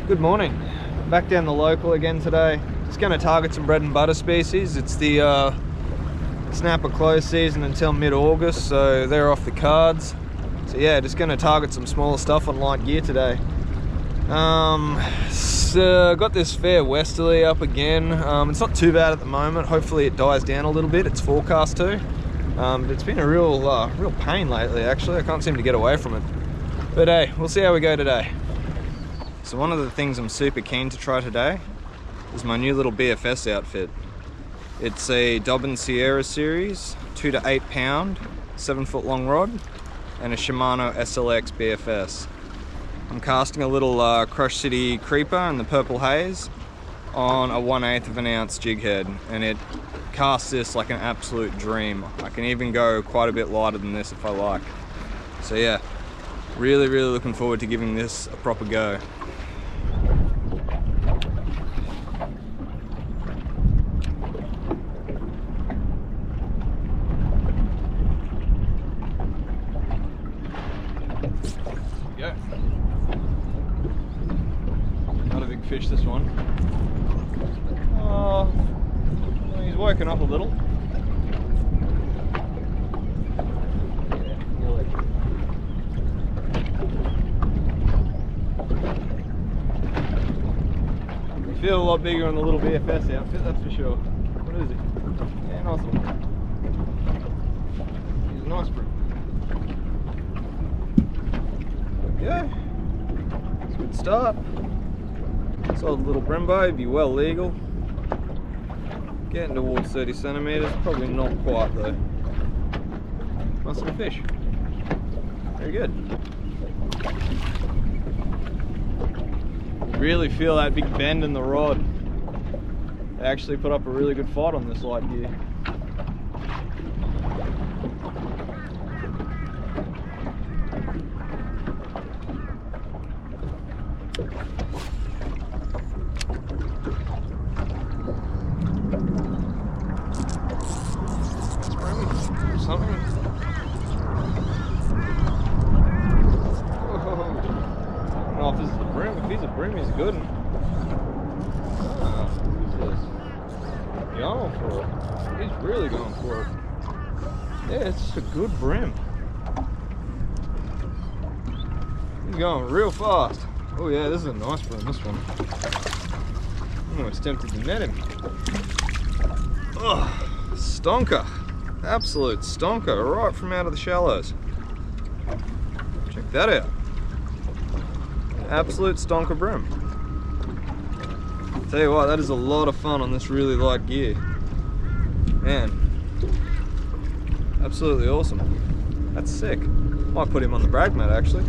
Good morning. Back down the local again today. Just going to target some bread and butter species. It's the snapper close season until mid-August, so they're off the cards. So yeah, just going to target some smaller stuff on light gear today. Got this fair westerly up again. It's not too bad at the moment. Hopefully it dies down a little bit. It's forecast to. But it's been a real pain lately, actually. I can't seem to get away from it. But hey, we'll see how we go today. So one of the things I'm super keen to try today is my new little BFS outfit. It's a Dobbin Sierra series, 2 to 8 pound, 7-foot long rod, and a Shimano SLX BFS. I'm casting a little Crush City Creeper in the Purple Haze on a 1/8 of an ounce jig head, and it casts this like an absolute dream. I can even go quite a bit lighter than this if I like. So yeah, really looking forward to giving this a proper go. Fish this one. Oh, he's woken up a little. You feel a lot bigger on the little BFS outfit, that's for sure. What is he? Yeah, nice one. He's a nice bream. There we go. It's a good start. Solid little Brembo, be well legal. Getting towards 30 centimeters, probably not quite though. Nice little fish. Very good. Really feel that big bend in the rod. They actually put up a really good fight on this light gear. If he's a bream, he's a good one. He's going for it. He's really going for it. Yeah, it's just a good bream. He's going real fast. Oh yeah, this is a nice bream, this one. I'm almost tempted to net him. Oh, stonker. Absolute stonker, right from out of the shallows. Check that out. Absolute stonker bream. Tell you what, that is a lot of fun on this really light gear. Man, absolutely awesome. That's sick. Might put him on the brag mat actually.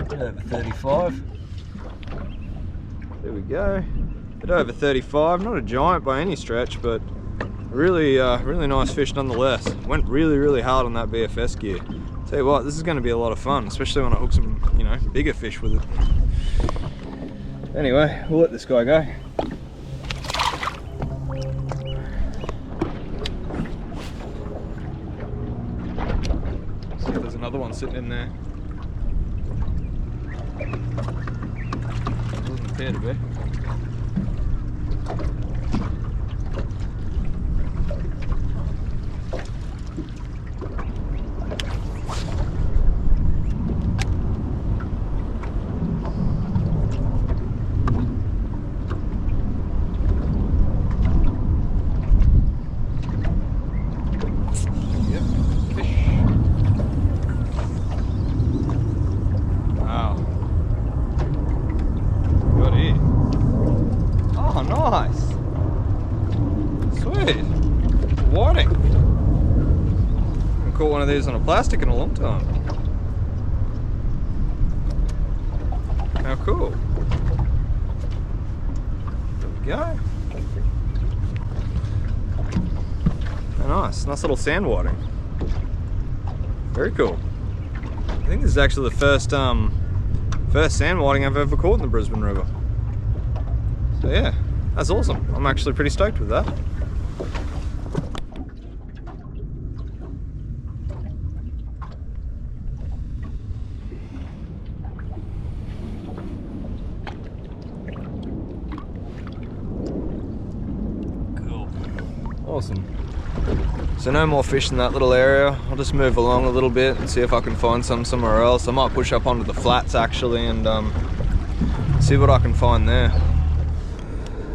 Bit over 35. There we go. Bit over 35. Not a giant by any stretch, but really nice fish nonetheless. Went really hard on that BFS gear. Tell you what, this is going to be a lot of fun, especially when I hook some, bigger fish with it. Anyway, we'll let this guy go. See if there's another one sitting in there. Doesn't appear to be. Nice. Sweet. Whiting. I haven't caught one of these on a plastic in a long time. How cool. There we go. Oh, nice. Nice little sand whiting. Very cool. I think this is actually the first sand whiting I've ever caught in the Brisbane River. So yeah, that's awesome. I'm actually pretty stoked with that. Awesome. So no more fish in that little area. I'll just move along a little bit and see if I can find some somewhere else. I might push up onto the flats actually and see what I can find there.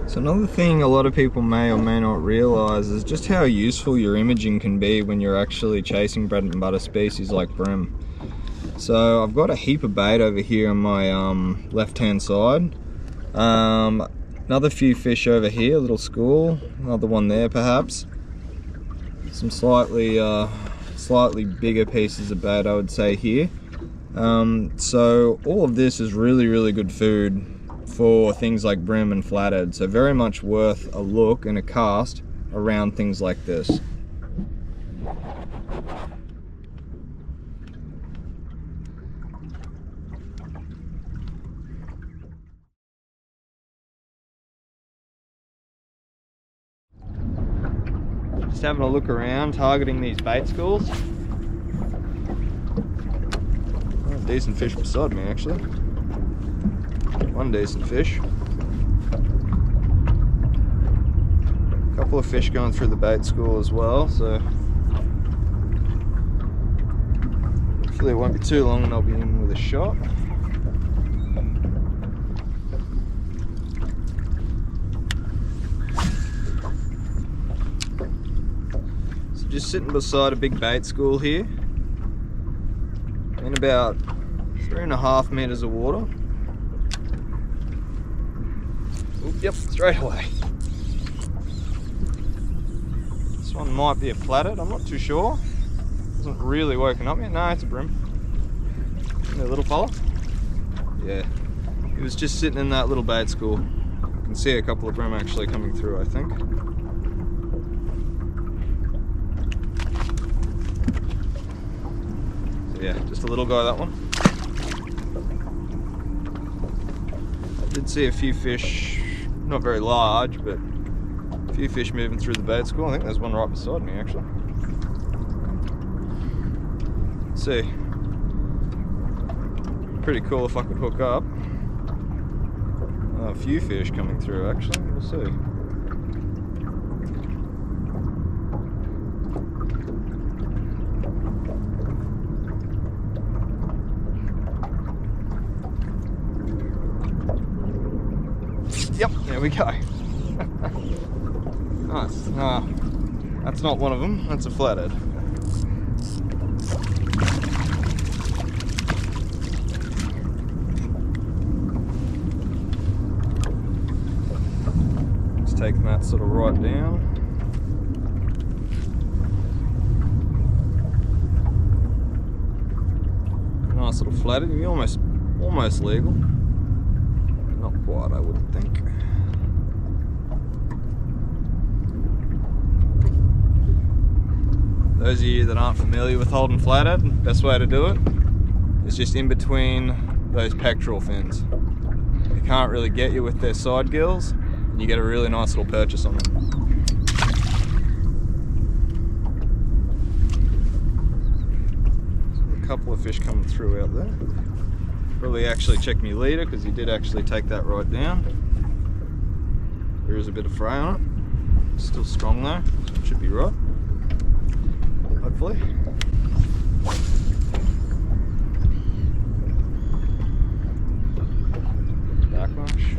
So another thing a lot of people may or may not realise is just how useful your imaging can be when you're actually chasing bread and butter species like bream. So I've got a heap of bait over here on my left hand side. Another few fish over here, a little school, another one there perhaps. Some slightly bigger pieces of bait I would say here. So all of this is really good food for things like bream and flathead, so very much worth a look and a cast around things like this. Just having a look around, targeting these bait schools. Oh, decent fish beside me actually. One decent fish. A couple of fish going through the bait school as well, so hopefully it won't be too long and I'll be in with a shot. Just sitting beside a big bait school here in about 3.5 meters of water. Oop, yep, straight away. This one might be a flathead, I'm not too sure. Hasn't really woken up yet. No, it's a bream. A little fella. Yeah, he was just sitting in that little bait school. I can see a couple of bream actually coming through, I think. Yeah, just a little guy, that one. I did see a few fish, not very large, but a few fish moving through the bait school. I think there's one right beside me actually. Let's see. Pretty cool if I could hook up. A few fish coming through actually, we'll see. Yep, there we go. Nice. That's not one of them, that's a flathead. Just taking that sort of right down. Nice little flathead, you're almost legal. Not quite, I wouldn't think. Those of you that aren't familiar with holding flathead, best way to do it is just in between those pectoral fins. They can't really get you with their side gills, and you get a really nice little purchase on them. So a couple of fish coming through out there. Probably actually check my leader because he did actually take that right down. There is a bit of fray on it. Still strong though, so it should be right. Hopefully. Backwash.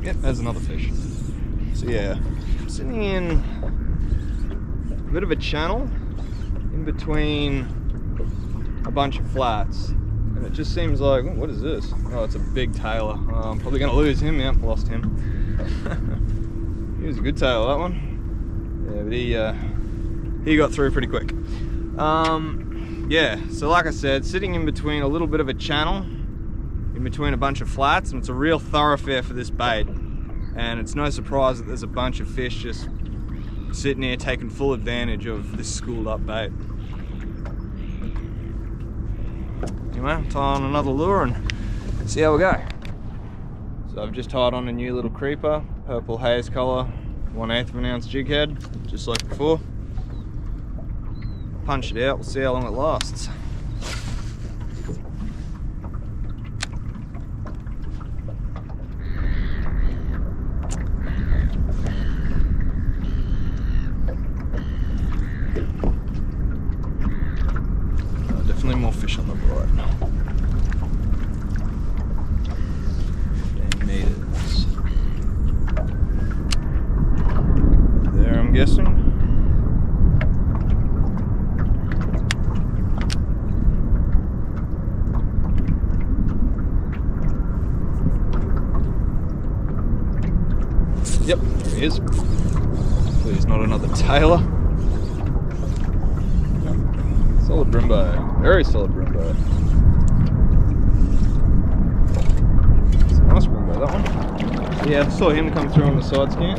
Yep, there's another fish. So yeah, I'm sitting in a bit of a channel in between a bunch of flats, and it just seems like, oh, what is this? Oh, it's a big tailer. I'm probably gonna lose him. Yep, lost him. He was a good tailer, that one. Yeah, but he got through pretty quick. Yeah, so like I said, sitting in between a little bit of a channel, in between a bunch of flats, and it's a real thoroughfare for this bait. And it's no surprise that there's a bunch of fish just sitting here taking full advantage of this schooled up bait. Anyway, I'll tie on another lure and see how we go. So I've just tied on a new little creeper, purple haze colour, 1/8 of an ounce jig head, just like before. Punch it out, we'll see how long it lasts. Definitely more fish on the right. 15 metres. There, I'm guessing. Yep, there he is. Hopefully he's not another tailor. Solid Brimbo, very solid Brimbo. It's a nice Brimbo, that one. Yeah, I saw him come through on the side scan.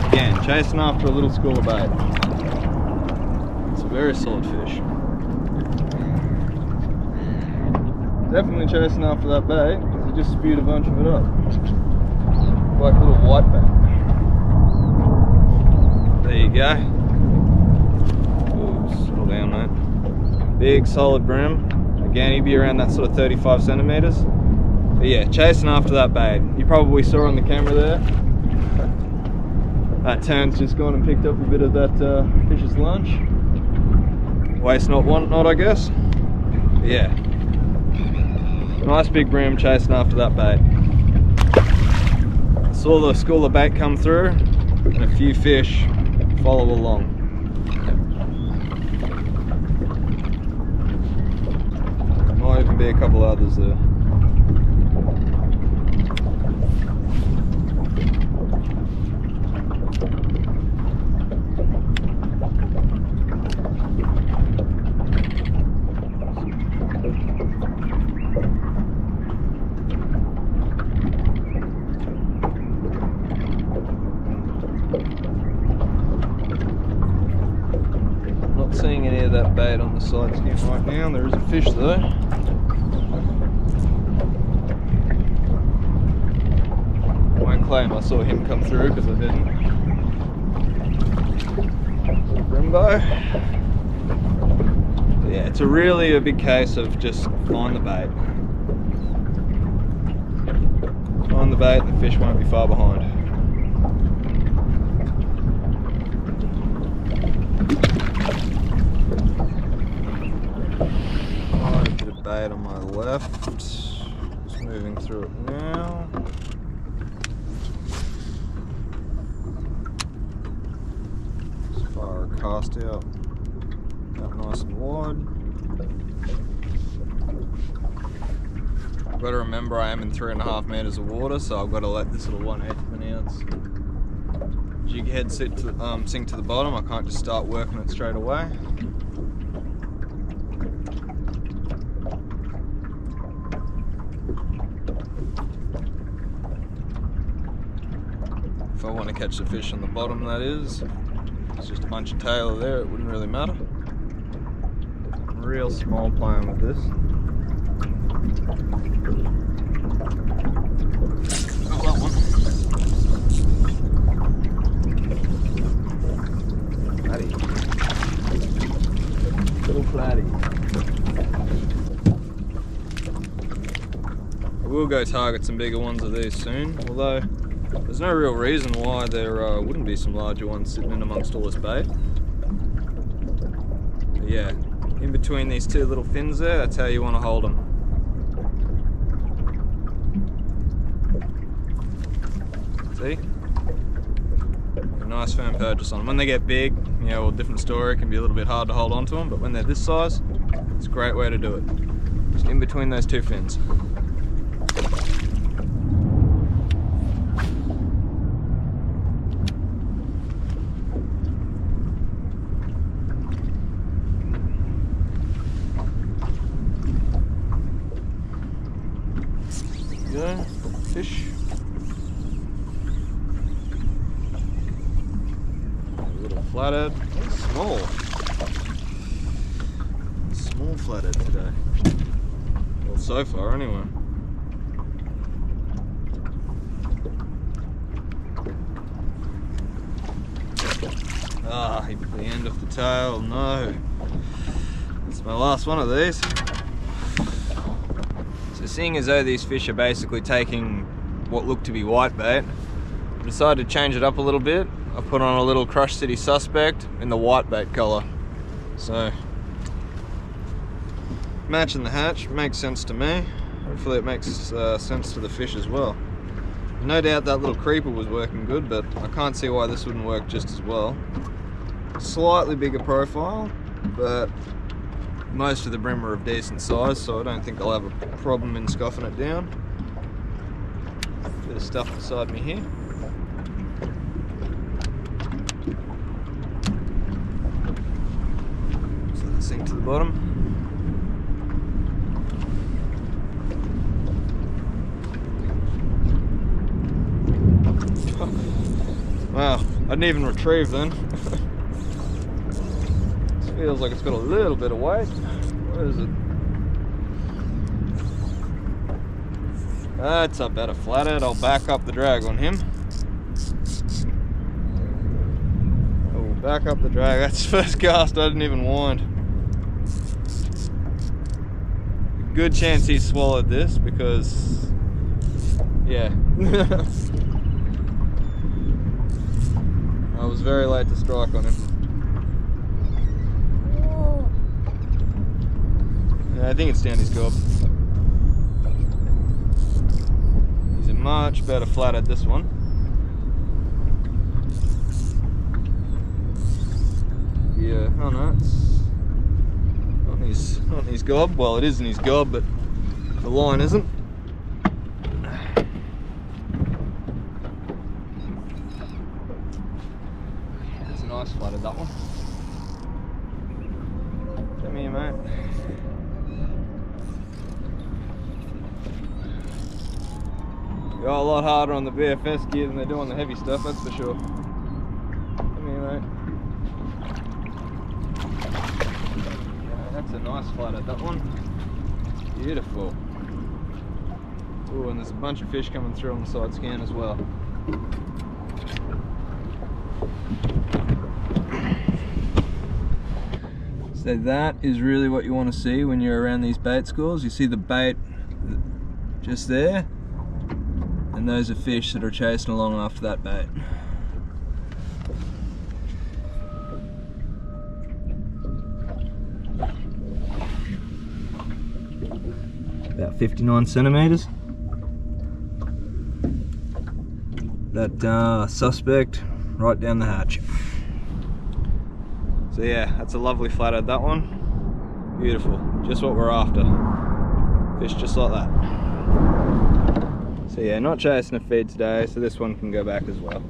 Again, chasing after a little school of bait. It's a very solid fish. Definitely chasing after that bait, because he just spewed a bunch of it up. Like a little white bait. There you go. Down, mate. Big solid brim. Again, he'd be around that sort of 35 centimeters. But yeah, chasing after that bait. You probably saw on the camera there. That turn's just gone and picked up a bit of that fish's lunch. Waste not, want not, I guess. But yeah, nice big brim chasing after that bait. Saw the school of bait come through and a few fish follow along. Might even be a couple others there. Not seeing any of that bait on the side skin right now. There is a fish though. Claim I saw him come through because I didn't. Brimbo. But yeah, it's really a big case of just find the bait. Find the bait and the fish won't be far behind. Alright, a bit of bait on my left. Just moving through it now. Cast out nice and wide. I've got to remember I am in 3.5 meters of water, so I've got to let this little 1/8 of an ounce jig head sink to the bottom. I can't just start working it straight away. If I want to catch the fish on the bottom, that is. It's just a bunch of tailor there, it wouldn't really matter. I'm real small playing with this. Oh, that one. Flatty. Little flatty. I will go target some bigger ones of these soon, although there's no real reason why there wouldn't be some larger ones sitting in amongst all this bait. But yeah, in between these two little fins there, that's how you want to hold them. See? A nice firm purchase on them. When they get big, you know, well, different story, it can be a little bit hard to hold on to them, but when they're this size, it's a great way to do it. Just in between those two fins. Fish. A little flathead. Small. Small flathead today. Well, so far anyway. Ah, he put the end of the tail, no. It's my last one of these. So seeing as though these fish are basically taking what looked to be whitebait, I decided to change it up a little bit. I put on a little Crush City Suspect in the whitebait colour. So, matching the hatch makes sense to me. Hopefully it makes sense to the fish as well. No doubt that little creeper was working good, but I can't see why this wouldn't work just as well. Slightly bigger profile, but most of the Bream are of decent size, so I don't think I'll have a problem in scoffing it down. Bit of stuff beside me here. So let it sink to the bottom. Wow, I didn't even retrieve then. This feels like it's got a little bit of weight. What is it? That's a better flathead. I'll back up the drag on him. Oh, back up the drag. That's the first cast I didn't even wind. Good chance he swallowed this because, yeah. I was very late to strike on him. Yeah, I think it's down his gob. He's a much better flathead, this one. Yeah, oh no, it's not in his gob. Well, it is in his gob, but the line isn't. Nice flathead, that one. Come here, mate. Go a lot harder on the BFS gear than they do on the heavy stuff, that's for sure. Come here, mate. Yeah, that's a nice flathead, that one. Beautiful. Ooh, and there's a bunch of fish coming through on the side scan as well. So that is really what you want to see when you're around these bait schools. You see the bait just there, and those are fish that are chasing along after that bait. About 59 centimeters. That suspect right down the hatch. So yeah, that's a lovely flathead, that one. Beautiful, just what we're after. Fish just like that. So yeah, not chasing a feed today, so this one can go back as well.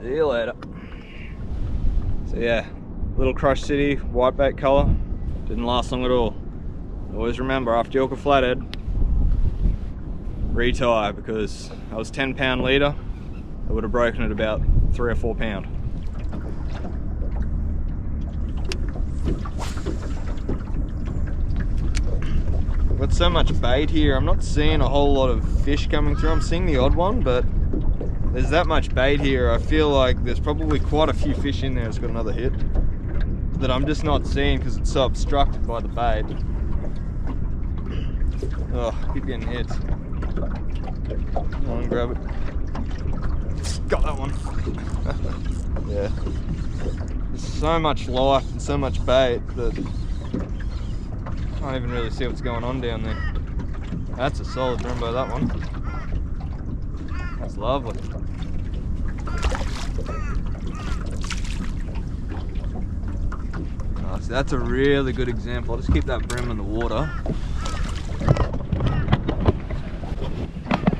See you later. So yeah, little Crush City, whitebait colour. Didn't last long at all. Always remember, after you hook a flathead, retie, because I was 10-pound leader. I would have broken it about 3 or 4 pound. Got so much bait here, I'm not seeing a whole lot of fish coming through. I'm seeing the odd one, but there's that much bait here. I feel like there's probably quite a few fish in there that's got another hit that I'm just not seeing because it's so obstructed by the bait. Oh, keep getting hit. Come on, grab it. Got that one. Yeah. There's so much life and so much bait that I can't even really see what's going on down there. That's a solid Brembo, that one. That's lovely. Oh, so that's a really good example. I'll just keep that Bream in the water.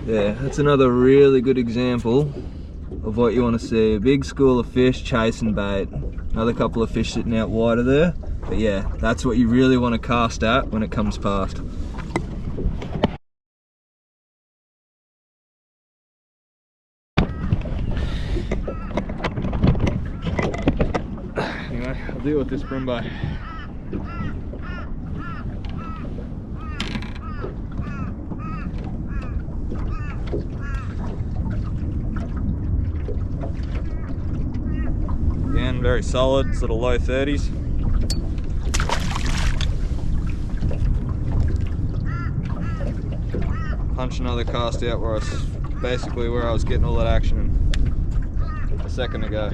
Yeah, that's another really good example of what you want to see. A big school of fish chasing bait. Another couple of fish sitting out wider there. But yeah, that's what you really want to cast at when it comes past. Anyway, I'll deal with this Brembo. very solid, sort of low 30s. Punch another cast out where I was basically where I was getting all that action a second ago.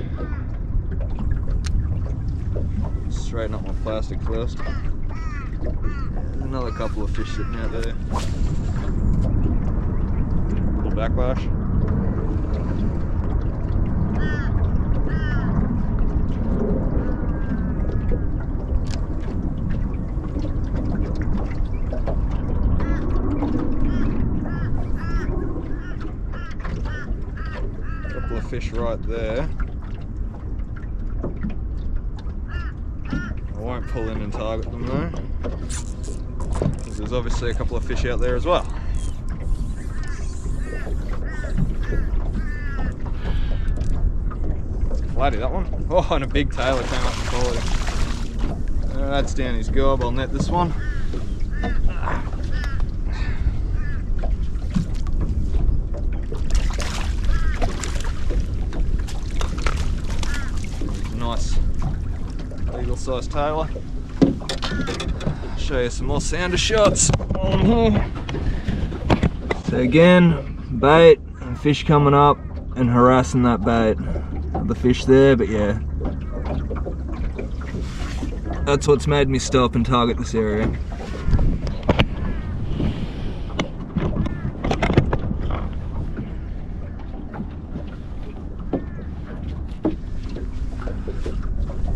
Straighten up my plastic first. There's another couple of fish sitting out there. Little backlash. Couple of fish right there. I won't pull in and target them though, because there's obviously a couple of fish out there as well. It's a flatty, that one. Oh, and a big tailor came up and caught him. That's down his gob. I'll net this one. Nice legal size tailor. Show you some more sounder shots on here. So again, bait and fish coming up and harassing that bait. The fish there, but yeah, that's what's made me stop and target this area.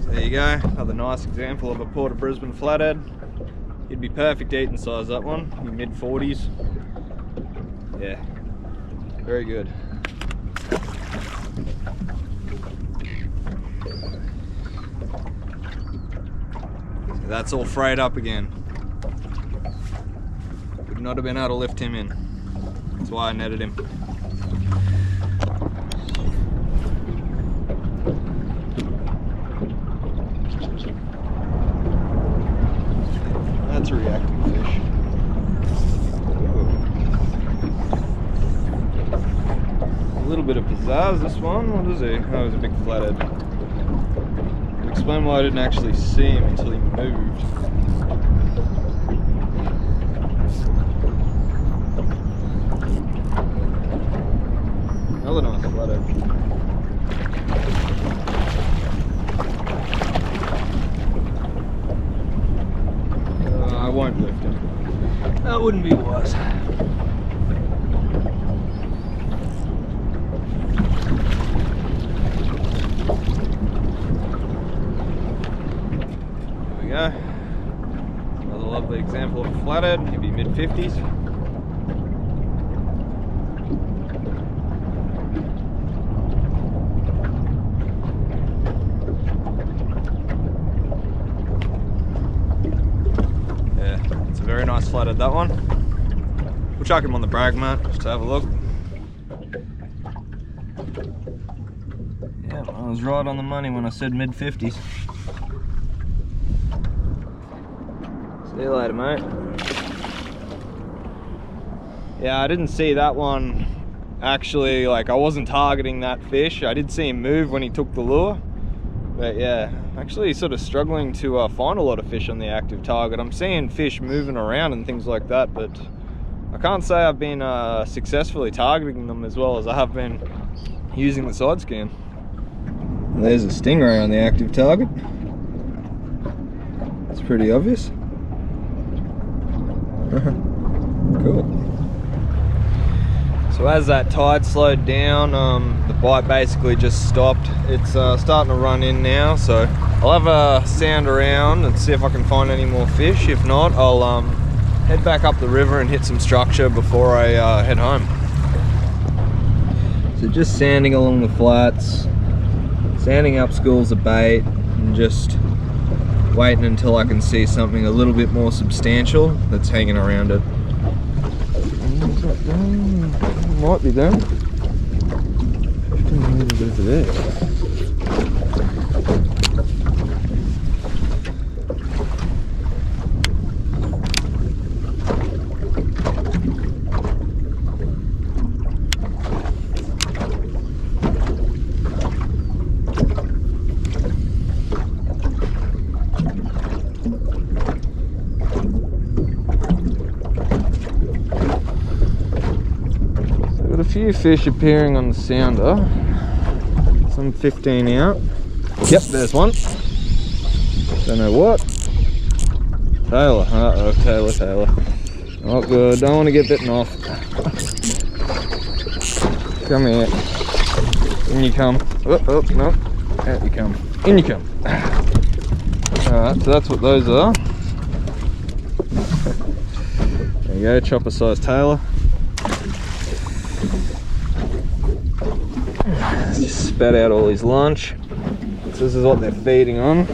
There you go, another nice example of a Port of Brisbane flathead. He'd be perfect eating size, that one, mid 40s. Yeah, very good. So that's all frayed up again. Would not have been able to lift him in. That's why I netted him. That's a reacting fish. A little bit of pizzazz, this one. What is he? Oh, he's a big flathead. I'll explain why I didn't actually see him until he moved. Another nice flathead. I won't lift him. That wouldn't be wise. There we go. Another lovely example of a flathead. He'd be mid 50s. Very nice flathead, that one. We'll chuck him on the brag mat just to have a look. Yeah, I was right on the money when I said mid 50s. See you later, mate. Yeah, I didn't see that one actually, like I wasn't targeting that fish. I did see him move when he took the lure. But yeah, actually sort of struggling to find a lot of fish on the active target. I'm seeing fish moving around and things like that, but I can't say I've been successfully targeting them as well as I have been using the side scan. There's a stingray on the active target. It's pretty obvious. Cool. So as that tide slowed down, the bite basically just stopped. It's starting to run in now, so I'll have a sound around and see if I can find any more fish. If not, I'll head back up the river and hit some structure before I head home. So just sanding along the flats, sanding up schools of bait, and just waiting until I can see something a little bit more substantial that's hanging around it. Might be there. 15 metres over there. few fish appearing on the sounder. Some 15 out. Yep, there's one. Don't know what. Tailor. Uh-oh, Tailor. Not good. Don't want to get bitten off. Come here. In you come. Oh, no. Out you come. In you come. Alright, so that's what those are. There you go, chopper size Tailor. Just spat out all his lunch. So this is what they're feeding on.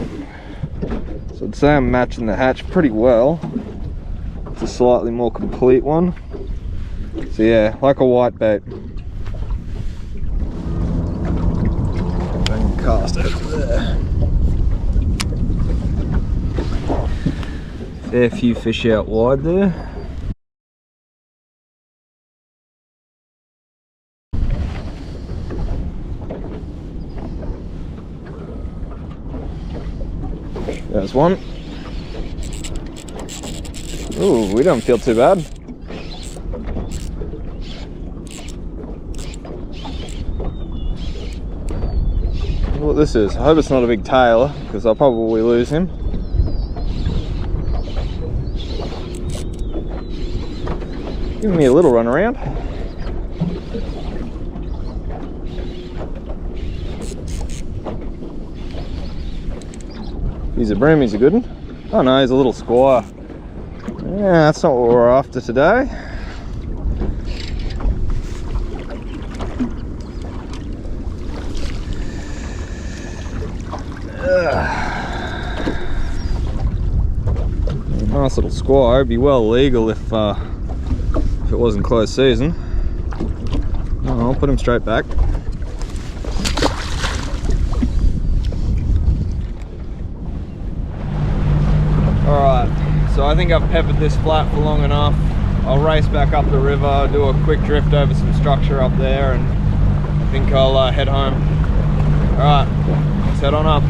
So I'd say I'm matching the hatch pretty well. It's a slightly more complete one. So yeah, like a white bait. Then cast over there. Fair few fish out wide there. There's one. Ooh, we don't feel too bad. Look what this is. I hope it's not a big Tailor, because I'll probably lose him. Giving me a little run around. He's a Bream, he's a good one. Oh no, he's a little squire. Yeah, that's not what we're after today. Nice little squire. It'd be well legal if it wasn't close season. Oh, I'll put him straight back. Alright, so I think I've peppered this flat for long enough. I'll race back up the river, do a quick drift over some structure up there, and I think I'll head home. Alright, let's head on up.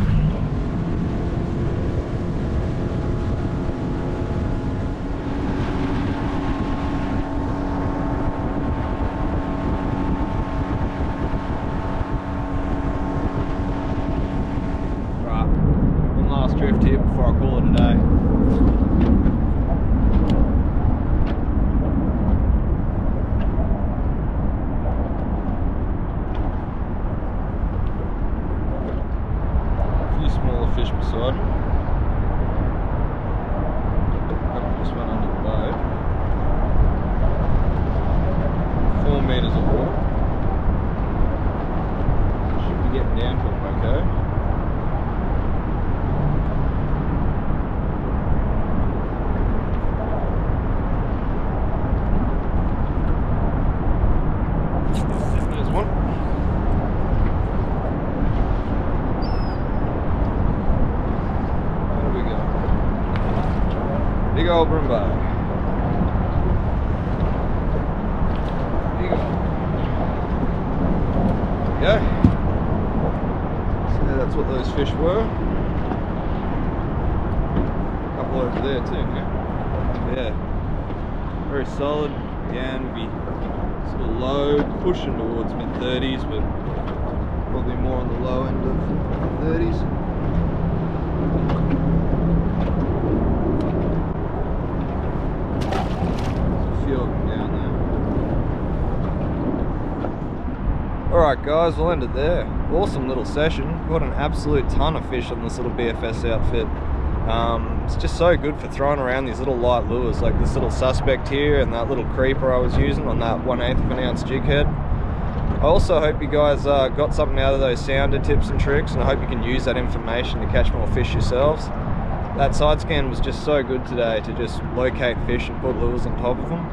Right, one last drift here before I call it a day. Fish beside. Couple just went under the boat. 4 meters of water. Should be getting down to it, okay. There's one. Big old Bream bag. Big old. There you go. So that's what those fish were. A couple over there too, yeah. Very solid. Again, be sort of low, pushing towards mid-30s, but probably more on the low end of 30s. Alright guys, we'll end it there. Awesome little session. Got an absolute ton of fish on this little BFS outfit. It's just so good for throwing around these little light lures, like this little suspect here and that little creeper I was using on that 1/8 of an ounce jig head. I also hope you guys got something out of those sounder tips and tricks, and I hope you can use that information to catch more fish yourselves. That side scan was just so good today to just locate fish and put lures on top of them.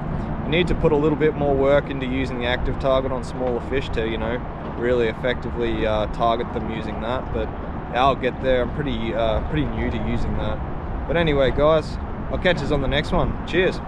You need to put a little bit more work into using the active target on smaller fish to, you know, really effectively target them using that, but I'll get there. I'm pretty new to using that. But anyway guys, I'll catch us on the next one. Cheers.